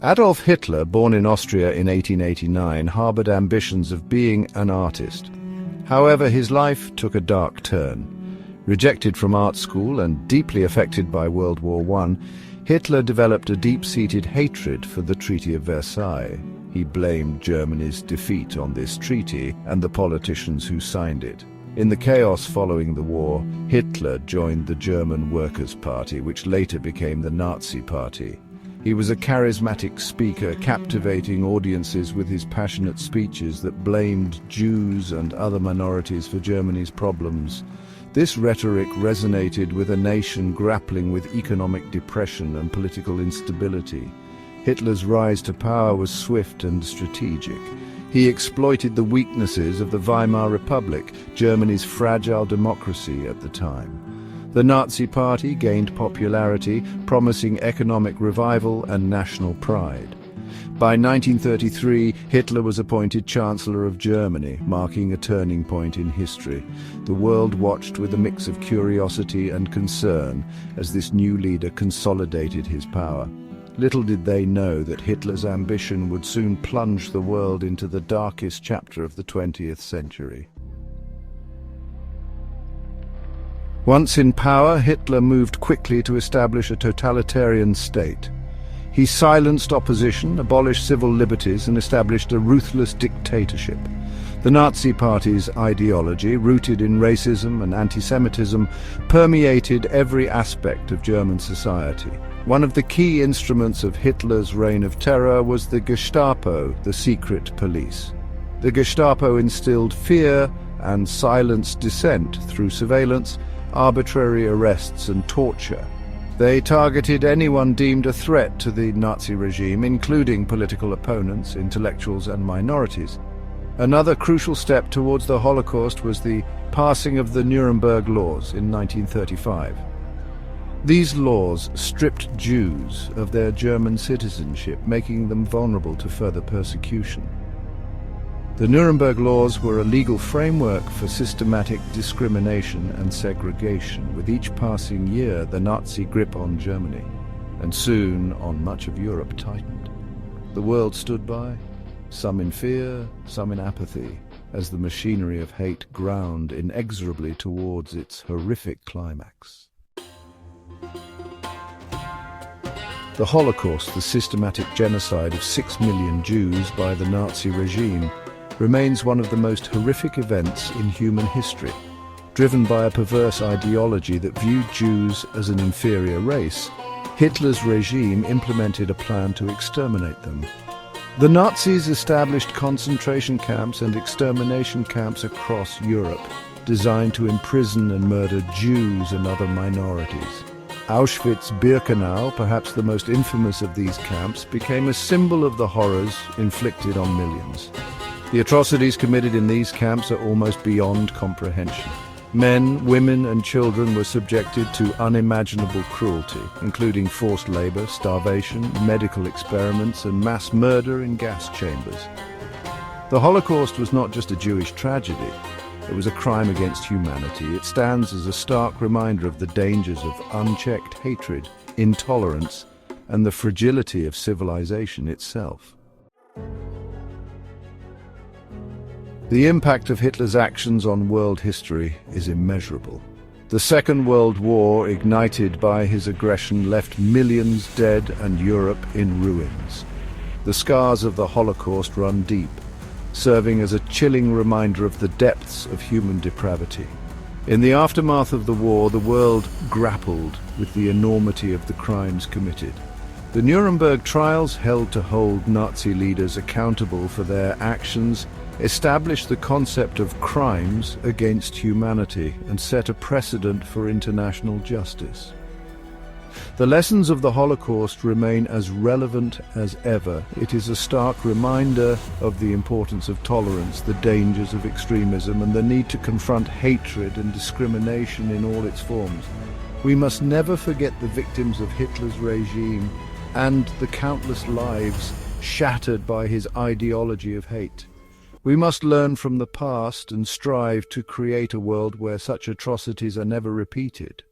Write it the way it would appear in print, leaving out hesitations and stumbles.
Adolf Hitler, born in Austria in 1889, harbored ambitions of being an artist. However, his life took a dark turn. Rejected from art school and deeply affected by World War I, Hitler developed a deep-seated hatred for the Treaty of Versailles. He blamed Germany's defeat on this treaty and the politicians who signed it. In the chaos following the war, Hitler joined the German Workers' Party, which later became the Nazi Party. He was a charismatic speaker, captivating audiences with his passionate speeches that blamed Jews and other minorities for Germany's problems. This rhetoric resonated with a nation grappling with economic depression and political instability. Hitler's rise to power was swift and strategic. He exploited the weaknesses of the Weimar Republic, Germany's fragile democracy at the time. The Nazi Party gained popularity, promising economic revival and national pride. By 1933, Hitler was appointed Chancellor of Germany, marking a turning point in history. The world watched with a mix of curiosity and concern as this new leader consolidated his power. Little did they know that Hitler's ambition would soon plunge the world into the darkest chapter of the 20th century. Once in power, Hitler moved quickly to establish a totalitarian state. He silenced opposition, abolished civil liberties, and established a ruthless dictatorship. The Nazi Party's ideology, rooted in racism and anti-Semitism, permeated every aspect of German society. One of the key instruments of Hitler's reign of terror was the Gestapo, the secret police. The Gestapo instilled fear and silenced dissent through surveillance, arbitrary arrests and torture. They targeted anyone deemed a threat to the Nazi regime, including political opponents, intellectuals and minorities. Another crucial step towards the Holocaust was the passing of the Nuremberg Laws in 1935. These laws stripped Jews of their German citizenship, making them vulnerable to further persecution. The Nuremberg Laws were a legal framework for systematic discrimination and segregation. With each passing year, the Nazi grip on Germany, and soon on much of Europe, tightened. The world stood by, some in fear, some in apathy, as the machinery of hate ground inexorably towards its horrific climax. The Holocaust, the systematic genocide of 6 million Jews by the Nazi regime, remains one of the most horrific events in human history. Driven by a perverse ideology that viewed Jews as an inferior race, Hitler's regime implemented a plan to exterminate them. The Nazis established concentration camps and extermination camps across Europe, designed to imprison and murder Jews and other minorities. Auschwitz-Birkenau, perhaps the most infamous of these camps, became a symbol of the horrors inflicted on millions. The atrocities committed in these camps are almost beyond comprehension. Men, women and children were subjected to unimaginable cruelty, including forced labor, starvation, medical experiments and mass murder in gas chambers. The Holocaust was not just a Jewish tragedy, it was a crime against humanity. It stands as a stark reminder of the dangers of unchecked hatred, intolerance, and the fragility of civilization itself. The impact of Hitler's actions on world history is immeasurable. The Second World War, ignited by his aggression, left millions dead and Europe in ruins. The scars of the Holocaust run deep, serving as a chilling reminder of the depths of human depravity. In the aftermath of the war, the world grappled with the enormity of the crimes committed. The Nuremberg trials, held to hold Nazi leaders accountable for their actions, established the concept of crimes against humanity and set a precedent for international justice. The lessons of the Holocaust remain as relevant as ever. It is a stark reminder of the importance of tolerance, the dangers of extremism, and the need to confront hatred and discrimination in all its forms. We must never forget the victims of Hitler's regime and the countless lives shattered by his ideology of hate. We must learn from the past and strive to create a world where such atrocities are never repeated.